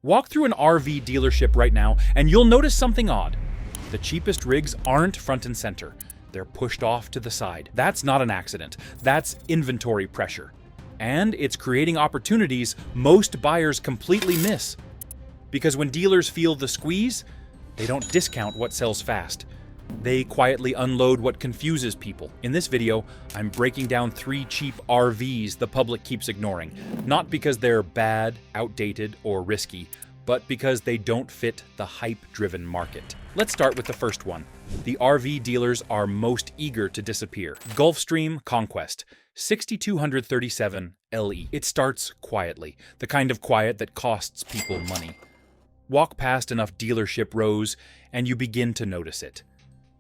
Walk through an RV dealership right now and you'll notice something odd. The cheapest rigs aren't front and center. They're pushed off to the side. That's not an accident. That's inventory pressure. And it's creating opportunities most buyers completely miss. Because when dealers feel the squeeze, they don't discount what sells fast. They quietly unload what confuses people. In this video, I'm breaking down 3 cheap R-Vees the public keeps ignoring, not because they're bad, outdated, or risky, but because they don't fit the hype-driven market. Let's start with the first one. The R-Vee dealers are most eager to disappear. Gulfstream Conquest, 6237 LE. It starts quietly, the kind of quiet that costs people money. Walk past enough dealership rows, and you begin to notice it.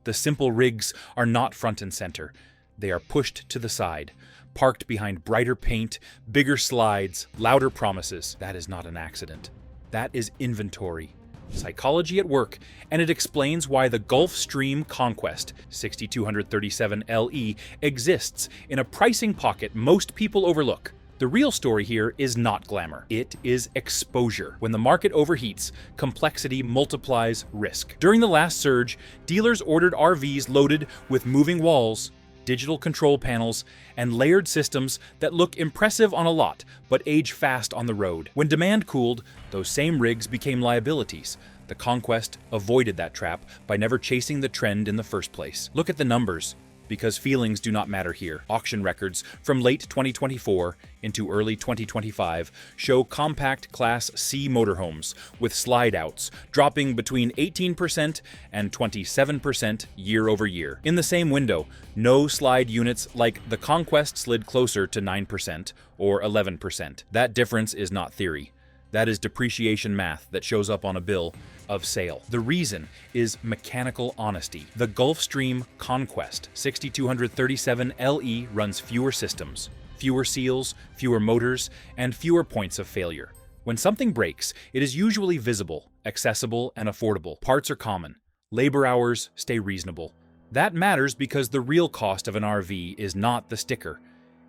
The simple rigs are not front and center. They are pushed to the side, parked behind brighter paint, bigger slides, louder promises. That is not an accident. That is inventory. Psychology at work, and it explains why the Gulfstream Conquest 6237 LE exists in a pricing pocket most people overlook. The real story here is not glamour. It is exposure. When the market overheats, complexity multiplies risk. During the last surge, dealers ordered R-Vees loaded with moving walls, digital control panels, and layered systems that look impressive on a lot, but age fast on the road. When demand cooled, those same rigs became liabilities. The Conquest avoided that trap by never chasing the trend in the first place. Look at the numbers, because feelings do not matter here. Auction records from late 2024 into early 2025 show compact Class C motorhomes with slide-outs dropping between 18% and 27% year over year. In the same window, no slide units like the Conquest slid closer to 9% or 11%. That difference is not theory. That is depreciation math that shows up on a bill of sale. The reason is mechanical honesty. The Gulfstream Conquest 6237 LE runs fewer systems, fewer seals, fewer motors, and fewer points of failure. When something breaks, it is usually visible, accessible, and affordable. Parts are common. Labor hours stay reasonable. That matters because the real cost of an R-Vee is not the sticker.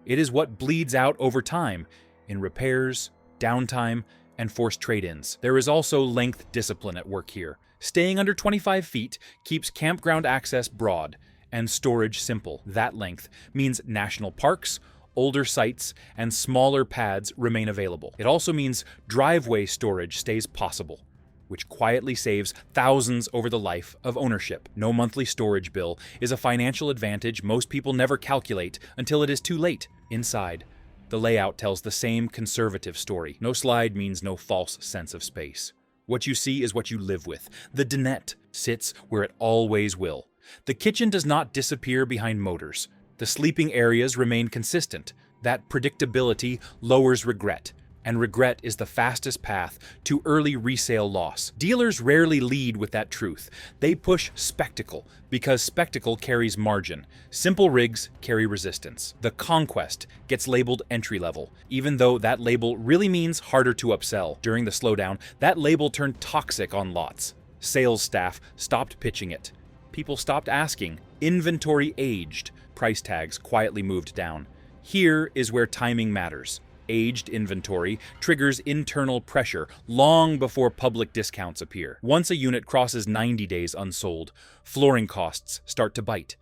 It is what bleeds out over time in repairs, downtime, and forced trade-ins. There is also length discipline at work here. Staying under 25 feet keeps campground access broad and storage simple. That length means national parks, older sites, and smaller pads remain available. It also means driveway storage stays possible, which quietly saves thousands over the life of ownership. No monthly storage bill is a financial advantage most people never calculate until it is too late. Inside, the layout tells the same conservative story. No slide means no false sense of space. What you see is what you live with. The dinette sits where it always will. The kitchen does not disappear behind motors. The sleeping areas remain consistent. That predictability lowers regret, and regret is the fastest path to early resale loss. Dealers rarely lead with that truth. They push spectacle because spectacle carries margin. Simple rigs carry resistance. The Conquest gets labeled entry-level, even though that label really means harder to upsell. During the slowdown, that label turned toxic on lots. Sales staff stopped pitching it. People stopped asking. Inventory aged. Price tags quietly moved down. Here is where timing matters. Aged inventory triggers internal pressure long before public discounts appear. Once a unit crosses 90 days unsold, flooring costs start to bite.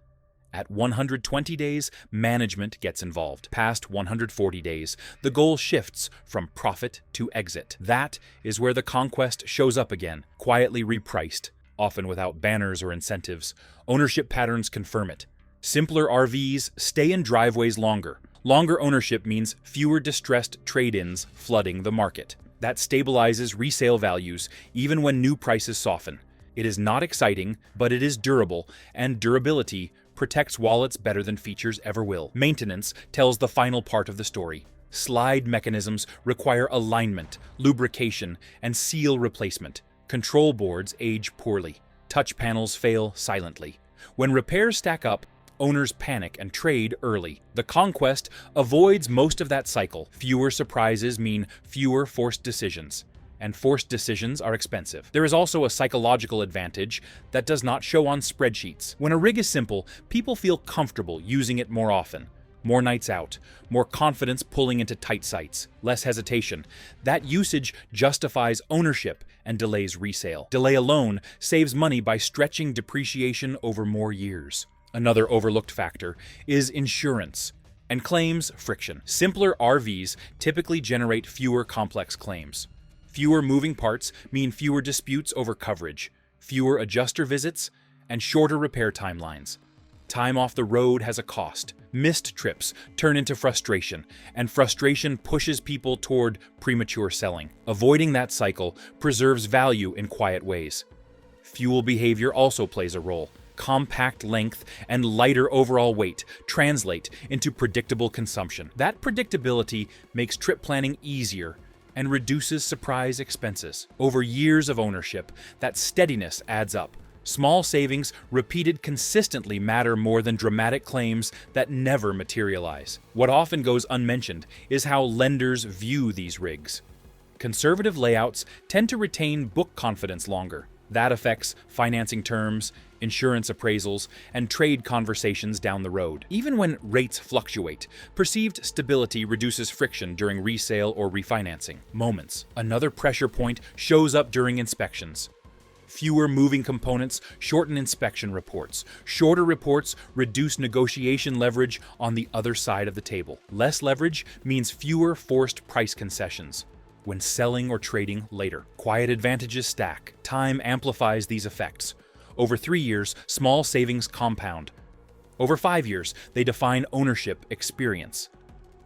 At 120 days, management gets involved. Past 140 days, the goal shifts from profit to exit. That is where the Conquest shows up again, quietly repriced, often without banners or incentives. Ownership patterns confirm it. Simpler R-Vees stay in driveways longer. Longer ownership means fewer distressed trade-ins flooding the market. That stabilizes resale values even when new prices soften. It is not exciting, but it is durable, and durability protects wallets better than features ever will. Maintenance tells the final part of the story. Slide mechanisms require alignment, lubrication, and seal replacement. Control boards age poorly. Touch panels fail silently. When repairs stack up, owners panic and trade early. The Conquest avoids most of that cycle. Fewer surprises mean fewer forced decisions, and forced decisions are expensive. There is also a psychological advantage that does not show on spreadsheets. When a rig is simple, people feel comfortable using it more often. More nights out, more confidence pulling into tight sites, less hesitation. That usage justifies ownership and delays resale. Delay alone saves money by stretching depreciation over more years. Another overlooked factor is insurance and claims friction. Simpler R-Vees typically generate fewer complex claims. Fewer moving parts mean fewer disputes over coverage, fewer adjuster visits, and shorter repair timelines. Time off the road has a cost. Missed trips turn into frustration, and frustration pushes people toward premature selling. Avoiding that cycle preserves value in quiet ways. Fuel behavior also plays a role. Compact length and lighter overall weight translate into predictable consumption. That predictability makes trip planning easier and reduces surprise expenses. Over years of ownership, that steadiness adds up. Small savings repeated consistently matter more than dramatic claims that never materialize. What often goes unmentioned is how lenders view these rigs. Conservative layouts tend to retain book confidence longer. That affects financing terms, insurance appraisals, and trade conversations down the road. Even when rates fluctuate, perceived stability reduces friction during resale or refinancing. Moments. Another pressure point shows up during inspections. Fewer moving components shorten inspection reports. Shorter reports reduce negotiation leverage on the other side of the table. Less leverage means fewer forced price concessions when selling or trading later. Quiet advantages stack. Time amplifies these effects. Over 3 years, small savings compound. Over 5 years, they define ownership experience.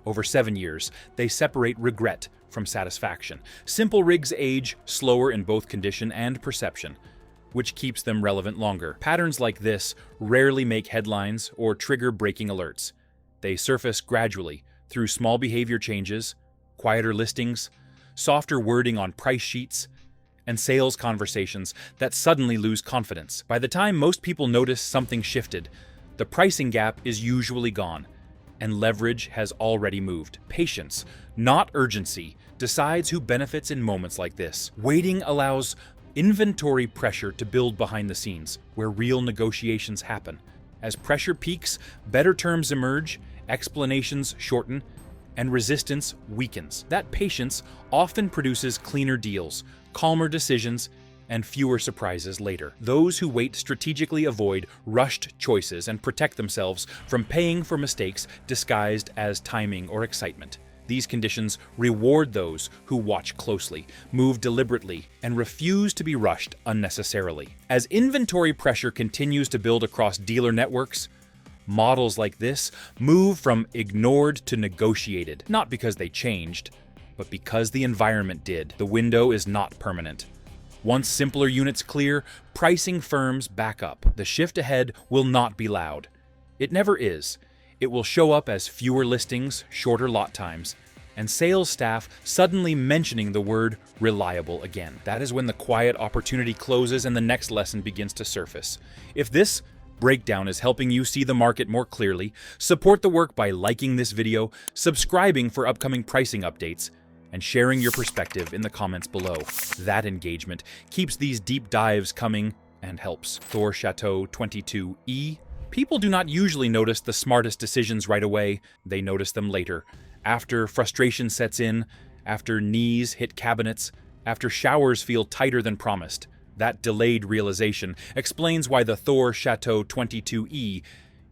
Over 7 years, they separate regret from satisfaction. Simple rigs age slower in both condition and perception, which keeps them relevant longer. Patterns like this rarely make headlines or trigger breaking alerts. They surface gradually through small behavior changes, quieter listings, softer wording on price sheets, and sales conversations that suddenly lose confidence. By the time most people notice something shifted, the pricing gap is usually gone, and leverage has already moved. Patience, not urgency, decides who benefits in moments like this. Waiting allows inventory pressure to build behind the scenes, where real negotiations happen. As pressure peaks, better terms emerge, explanations shorten, and resistance weakens. That patience often produces cleaner deals, calmer decisions, and fewer surprises later. Those who wait strategically avoid rushed choices and protect themselves from paying for mistakes disguised as timing or excitement. These conditions reward those who watch closely, move deliberately, and refuse to be rushed unnecessarily. As inventory pressure continues to build across dealer networks, models like this move from ignored to negotiated, not because they changed, but because the environment did. The window is not permanent. Once simpler units clear, pricing firms back up. The shift ahead will not be loud. It never is. It will show up as fewer listings, shorter lot times, and sales staff suddenly mentioning the word reliable again. That is when the quiet opportunity closes and the next lesson begins to surface. If this breakdown is helping you see the market more clearly, support the work by liking this video, subscribing for upcoming pricing updates, and sharing your perspective in the comments below. That engagement keeps these deep dives coming and helps. Thor Chateau 22E. People do not usually notice the smartest decisions right away. They notice them later. After frustration sets in, after knees hit cabinets, after showers feel tighter than promised. That delayed realization explains why the Thor Chateau 22E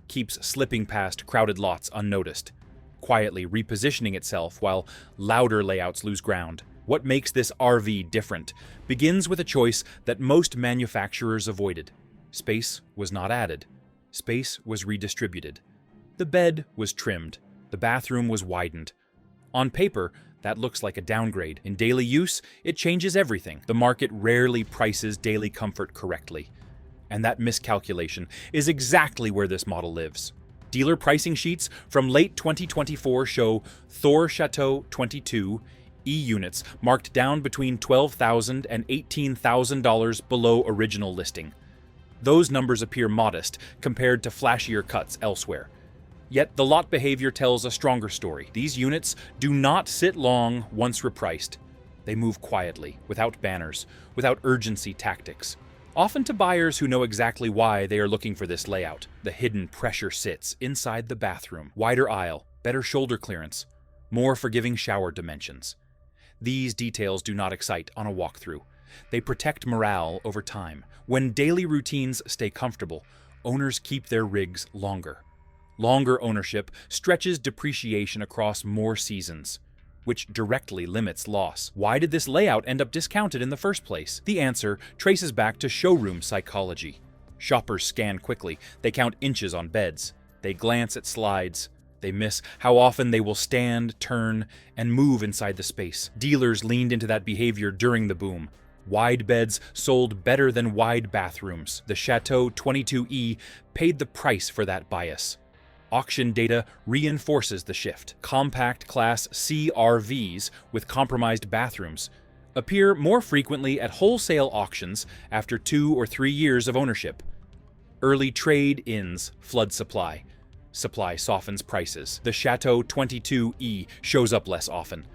keeps slipping past crowded lots unnoticed, quietly repositioning itself while louder layouts lose ground. What makes this R-Vee different begins with a choice that most manufacturers avoided. Space was not added. Space was redistributed. The bed was trimmed. The bathroom was widened. On paper, that looks like a downgrade. In daily use, it changes everything. The market rarely prices daily comfort correctly. And that miscalculation is exactly where this model lives. Dealer pricing sheets from late 2024 show Thor Chateau 22 E units marked down between $12,000 and $18,000 below original listing. Those numbers appear modest compared to flashier cuts elsewhere. Yet the lot behavior tells a stronger story. These units do not sit long once repriced. They move quietly, without banners, without urgency tactics. Often to buyers who know exactly why they are looking for this layout. The hidden pressure sits inside the bathroom. Wider aisle, better shoulder clearance, more forgiving shower dimensions. These details do not excite on a walkthrough. They protect morale over time. When daily routines stay comfortable, owners keep their rigs longer. Longer ownership stretches depreciation across more seasons, which directly limits loss. Why did this layout end up discounted in the first place? The answer traces back to showroom psychology. Shoppers scan quickly, they count inches on beds, they glance at slides, they miss how often they will stand, turn, and move inside the space. Dealers leaned into that behavior during the boom. Wide beds sold better than wide bathrooms. The Chateau 22E paid the price for that bias. Auction data reinforces the shift. Compact Class C R-Vees with compromised bathrooms appear more frequently at wholesale auctions after 2 or 3 years of ownership. Early trade-ins flood supply. Supply softens prices. The Chateau 22E shows up less often.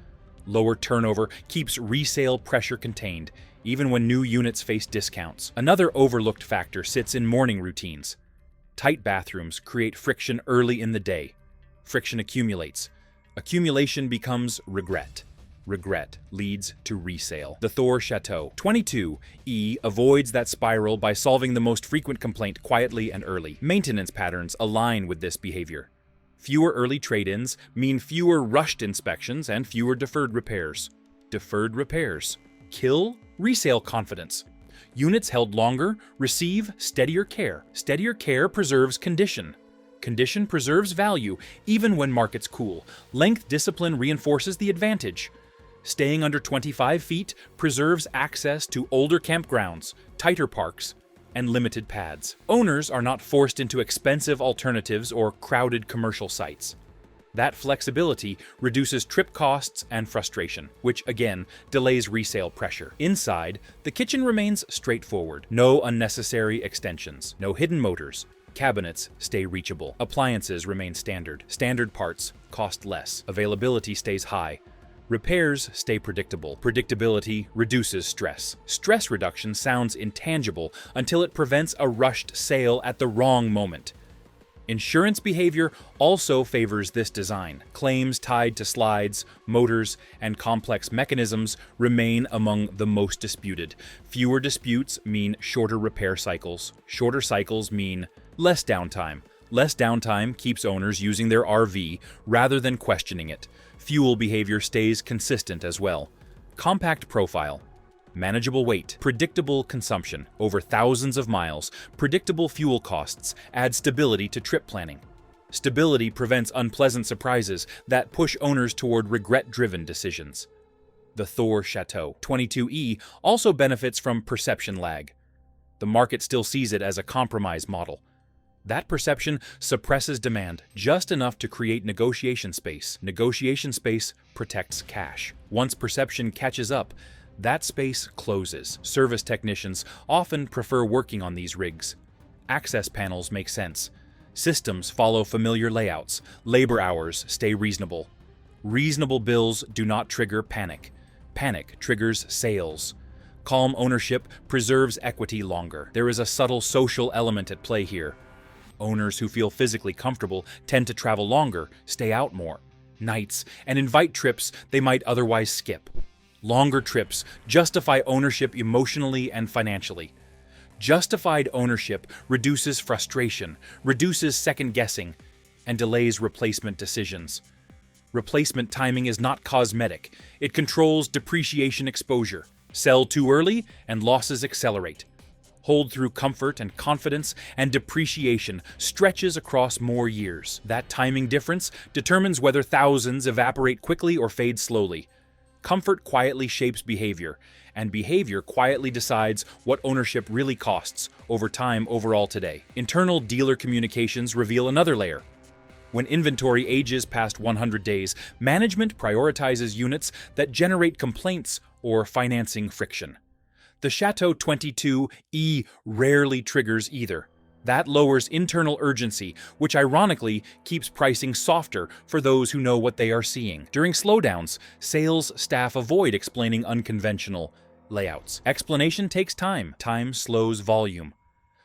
Lower turnover keeps resale pressure contained, even when new units face discounts. Another overlooked factor sits in morning routines. Tight bathrooms create friction early in the day. Friction accumulates. Accumulation becomes regret. Regret leads to resale. The Thor Chateau 22E avoids that spiral by solving the most frequent complaint quietly and early. Maintenance patterns align with this behavior. Fewer early trade-ins mean fewer rushed inspections and fewer deferred repairs. Deferred repairs kill resale confidence. Units held longer receive steadier care. Steadier care preserves condition. Condition preserves value even when markets cool. Length discipline reinforces the advantage. Staying under 25 feet preserves access to older campgrounds, tighter parks, and limited pads. Owners are not forced into expensive alternatives or crowded commercial sites. That flexibility reduces trip costs and frustration, which again delays resale pressure. Inside, the kitchen remains straightforward. No unnecessary extensions, no hidden motors. Cabinets stay reachable. Appliances remain standard. Standard parts cost less. Availability stays high. Repairs stay predictable. Predictability reduces stress. Stress reduction sounds intangible until it prevents a rushed sale at the wrong moment. Insurance behavior also favors this design. Claims tied to slides, motors, and complex mechanisms remain among the most disputed. Fewer disputes mean shorter repair cycles. Shorter cycles mean less downtime. Less downtime keeps owners using their R-Vee rather than questioning it. Fuel behavior stays consistent as well. Compact profile. Manageable weight, predictable consumption over thousands of miles, predictable fuel costs add stability to trip planning. Stability prevents unpleasant surprises that push owners toward regret-driven decisions. The Thor Chateau 22E also benefits from perception lag. The market still sees it as a compromise model. That perception suppresses demand just enough to create negotiation space. Negotiation space protects cash. Once perception catches up, that space closes. Service technicians often prefer working on these rigs. Access panels make sense. Systems follow familiar layouts. Labor hours stay reasonable. Reasonable bills do not trigger panic. Panic triggers sales. Calm ownership preserves equity longer. There is a subtle social element at play here. Owners who feel physically comfortable tend to travel longer, stay out more, nights, and invite trips they might otherwise skip. Longer trips justify ownership emotionally and financially. Justified ownership reduces frustration, reduces second-guessing, and delays replacement decisions. Replacement timing is not cosmetic. It controls depreciation exposure. Sell too early, and losses accelerate. Hold through comfort and confidence, and depreciation stretches across more years. That timing difference determines whether thousands evaporate quickly or fade slowly. Comfort quietly shapes behavior, and behavior quietly decides what ownership really costs over time overall today. Internal dealer communications reveal another layer. When inventory ages past 100 days, management prioritizes units that generate complaints or financing friction. The Chateau 22E rarely triggers either. That lowers internal urgency, which ironically keeps pricing softer for those who know what they are seeing. During slowdowns, sales staff avoid explaining unconventional, Layouts. Explanation takes time. Time slows volume.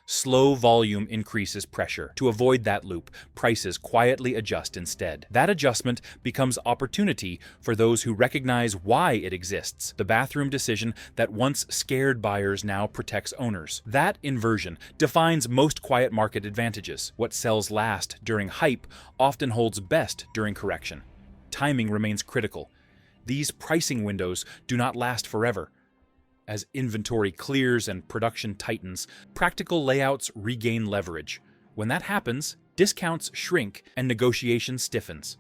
Slow volume increases pressure. To avoid that loop, prices quietly adjust instead. That adjustment becomes opportunity for those who recognize why it exists. The bathroom decision that once scared buyers now protects owners. That inversion defines most quiet market advantages. What sells last during hype often holds best during correction. Timing remains critical. These pricing windows do not last forever. As inventory clears and production tightens, practical layouts regain leverage. When that happens, discounts shrink and negotiation stiffens.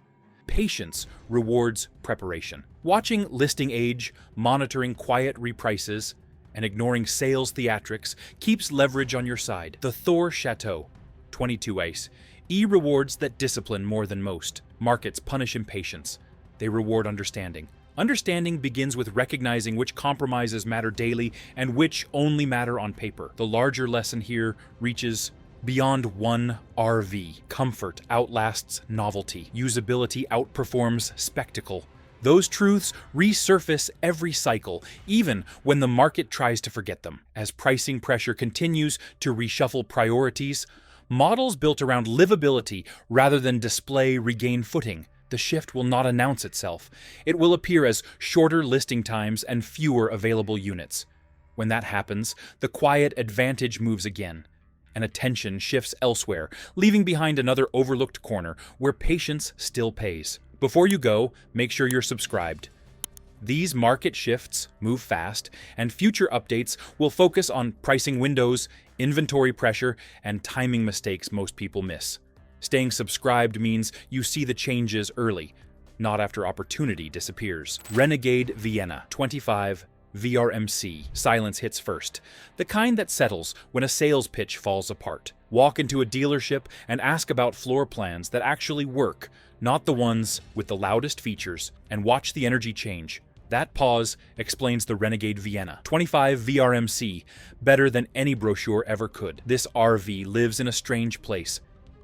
Patience rewards preparation. Watching listing age, monitoring quiet reprices, and ignoring sales theatrics keeps leverage on your side. The Thor Chateau, 22 ace. Rewards that discipline more than most. Markets punish impatience. They reward understanding. Understanding begins with recognizing which compromises matter daily and which only matter on paper. The larger lesson here reaches beyond one R-Vee. Comfort outlasts novelty. Usability outperforms spectacle. Those truths resurface every cycle, even when the market tries to forget them. As pricing pressure continues to reshuffle priorities, models built around livability rather than display regain footing. The shift will not announce itself. It will appear as shorter listing times and fewer available units. When that happens, the quiet advantage moves again, and attention shifts elsewhere, leaving behind another overlooked corner where patience still pays. Before you go, make sure you're subscribed. These market shifts move fast, and future updates will focus on pricing windows, inventory pressure, and timing mistakes most people miss. Staying subscribed means you see the changes early, not after opportunity disappears. Renegade Vienna, 25 VRMC. Silence hits first. The kind that settles when a sales pitch falls apart. Walk into a dealership and ask about floor plans that actually work, not the ones with the loudest features, and watch the energy change. That pause explains the Renegade Vienna. 25 VRMC, better than any brochure ever could. This R-Vee lives in a strange place.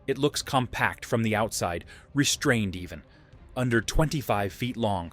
It looks compact from the outside, restrained even. Under 25 feet long.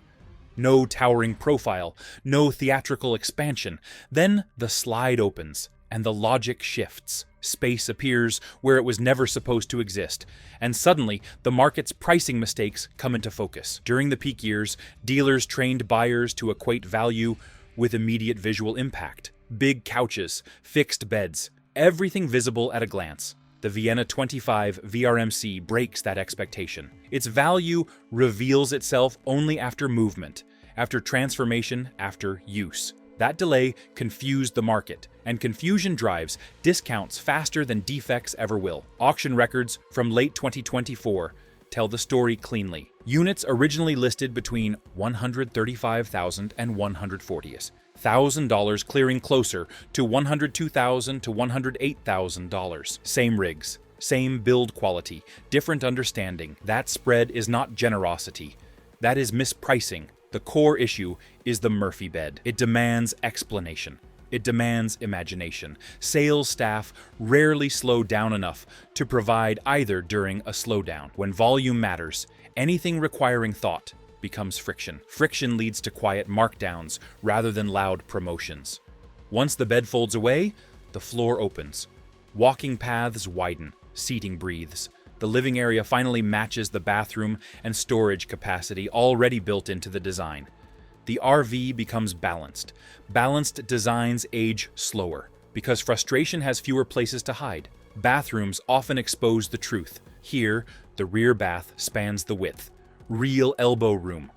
No towering profile, no theatrical expansion. Then the slide opens, and the logic shifts. Space appears where it was never supposed to exist, and suddenly the market's pricing mistakes come into focus. During the peak years, dealers trained buyers to equate value with immediate visual impact. Big couches, fixed beds, everything visible at a glance. The Vienna 25 VRMC breaks that expectation. Its value reveals itself only after movement, after transformation, after use. That delay confused the market, and confusion drives discounts faster than defects ever will. Auction records from late 2024 tell the story cleanly. Units originally listed between $135,000 and $140,000. $1,000 clearing closer to $102,000 to $108,000. Same rigs, same build quality, different understanding. That spread is not generosity. That is mispricing. The core issue is the Murphy bed. It demands explanation. It demands imagination. Sales staff rarely slow down enough to provide either during a slowdown. When volume matters, anything requiring thought becomes friction. Friction leads to quiet markdowns rather than loud promotions. Once the bed folds away, the floor opens. Walking paths widen, seating breathes. The living area finally matches the bathroom and storage capacity already built into the design. The R-Vee becomes balanced. Balanced designs age slower, because frustration has fewer places to hide. Bathrooms often expose the truth. Here, the rear bath spans the width. Real elbow room,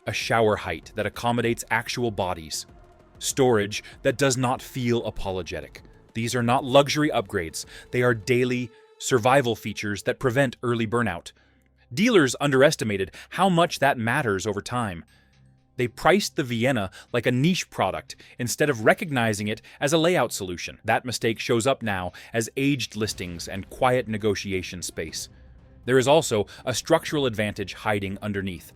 a shower height that accommodates actual bodies, storage that does not feel apologetic. These are not luxury upgrades, they are daily survival features that prevent early burnout. Dealers underestimated how much that matters over time. They priced the Vienna like a niche product instead of recognizing it as a layout solution. That mistake shows up now as aged listings and quiet negotiation space. There is also a structural advantage hiding underneath.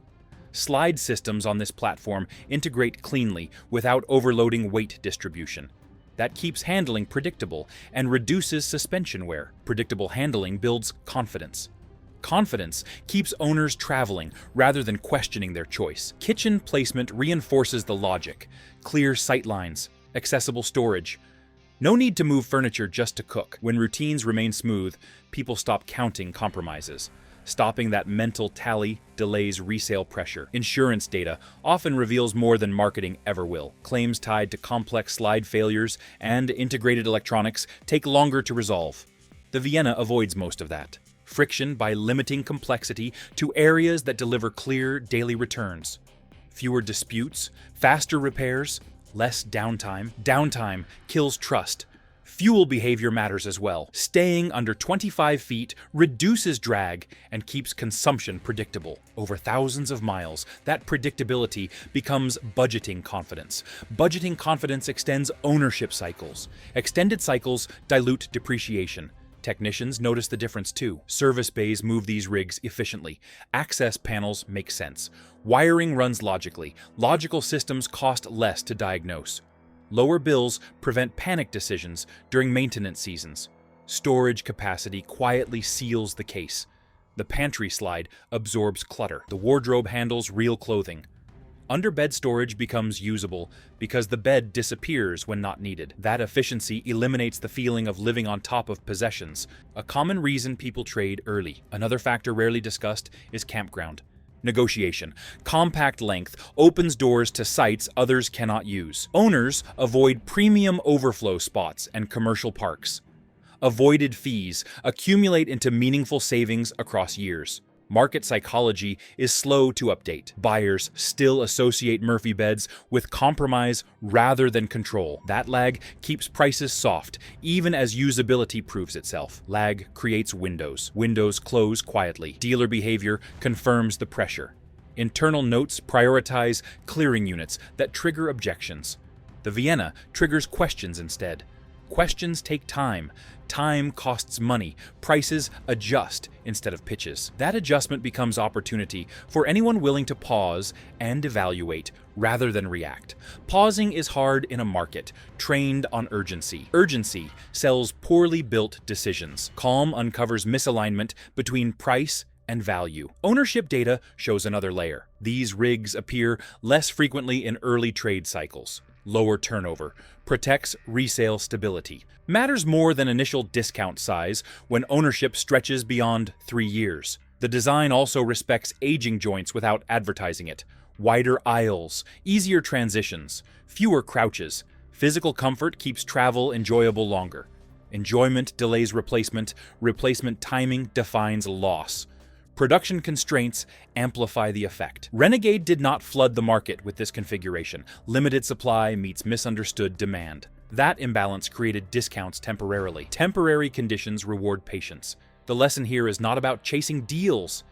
Slide systems on this platform integrate cleanly without overloading weight distribution. That keeps handling predictable and reduces suspension wear. Predictable handling builds confidence. Confidence keeps owners traveling rather than questioning their choice. Kitchen placement reinforces the logic. Clear sightlines, accessible storage. No need to move furniture just to cook. When routines remain smooth, people stop counting compromises. Stopping that mental tally delays resale pressure. Insurance data often reveals more than marketing ever will. Claims tied to complex slide failures and integrated electronics take longer to resolve. The Vienna avoids most of that. Friction by limiting complexity to areas that deliver clear daily returns. Fewer disputes, faster repairs, less downtime. Downtime kills trust. Fuel behavior matters as well. Staying under 25 feet reduces drag and keeps consumption predictable. Over thousands of miles, that predictability becomes budgeting confidence. Budgeting confidence extends ownership cycles. Extended cycles dilute depreciation. Technicians notice the difference too. Service bays move these rigs efficiently. Access panels make sense. Wiring runs logically. Logical systems cost less to diagnose. Lower bills prevent panic decisions during maintenance seasons. Storage capacity quietly seals the case. The pantry slide absorbs clutter. The wardrobe handles real clothing. Underbed storage becomes usable because the bed disappears when not needed. That efficiency eliminates the feeling of living on top of possessions, a common reason people trade early. Another factor rarely discussed is campground. Negotiation. Compact length opens doors to sites others cannot use. Owners avoid premium overflow spots and commercial parks. Avoided fees accumulate into meaningful savings across years. Market psychology is slow to update. Buyers still associate Murphy beds with compromise rather than control. That lag keeps prices soft, even as usability proves itself. Lag creates windows. Windows close quietly. Dealer behavior confirms the pressure. Internal notes prioritize clearing units that trigger objections. The Vienna triggers questions instead. Questions take time. Time costs money. Prices adjust instead of pitches. That adjustment becomes opportunity for anyone willing to pause and evaluate rather than react. Pausing is hard in a market trained on urgency. Urgency sells poorly built decisions. Calm uncovers misalignment between price and value. Ownership data shows another layer. These rigs appear less frequently in early trade cycles. Lower turnover protects resale stability. Matters more than initial discount size when ownership stretches beyond 3 years. The design also respects aging joints without advertising it. Wider aisles, easier transitions, fewer crouches. Physical comfort keeps travel enjoyable longer. Enjoyment delays replacement. Replacement timing defines loss. Production constraints amplify the effect. Renegade did not flood the market with this configuration. Limited supply meets misunderstood demand. That imbalance created discounts temporarily. Temporary conditions reward patience. The lesson here is not about chasing deals.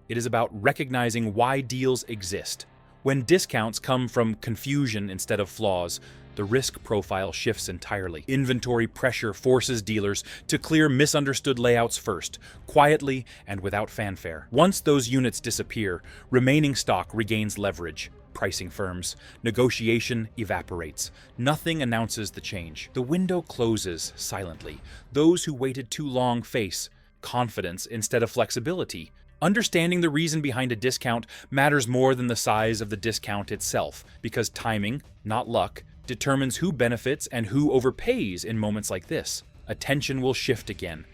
It is about recognizing why deals exist. When discounts come from confusion instead of flaws, the risk profile shifts entirely. Inventory pressure forces dealers to clear misunderstood layouts first, quietly and without fanfare. Once those units disappear, remaining stock regains leverage. Pricing firms. Negotiation evaporates. Nothing announces the change. The window closes silently. Those who waited too long face confidence instead of flexibility. Understanding the reason behind a discount matters more than the size of the discount itself, because timing, not luck, determines who benefits and who overpays in moments like this. Attention will shift again,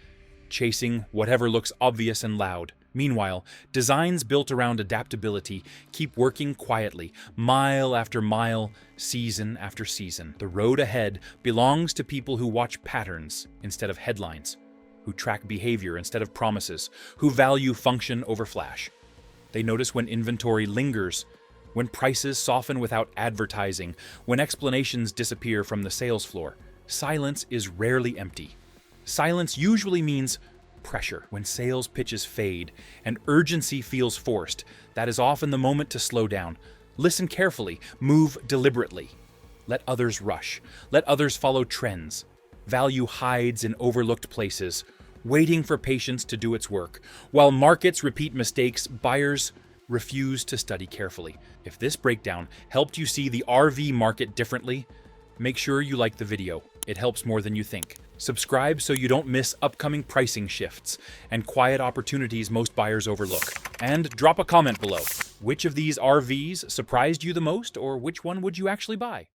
chasing whatever looks obvious and loud. Meanwhile, designs built around adaptability keep working quietly, mile after mile, season after season. The road ahead belongs to people who watch patterns instead of headlines, who track behavior instead of promises, who value function over flash. They notice when inventory lingers, when prices soften without advertising, when explanations disappear from the sales floor. Silence is rarely empty. Silence usually means pressure. When sales pitches fade and urgency feels forced, that is often the moment to slow down. Listen carefully, move deliberately. Let others rush. Let others follow trends. Value hides in overlooked places, waiting for patience to do its work. While markets repeat mistakes, buyers refuse to study carefully. If this breakdown helped you see the R-Vee market differently, make sure you like the video. It helps more than you think. Subscribe so you don't miss upcoming pricing shifts and quiet opportunities most buyers overlook. And drop a comment below. Which of these R-Vees surprised you the most, or which one would you actually buy?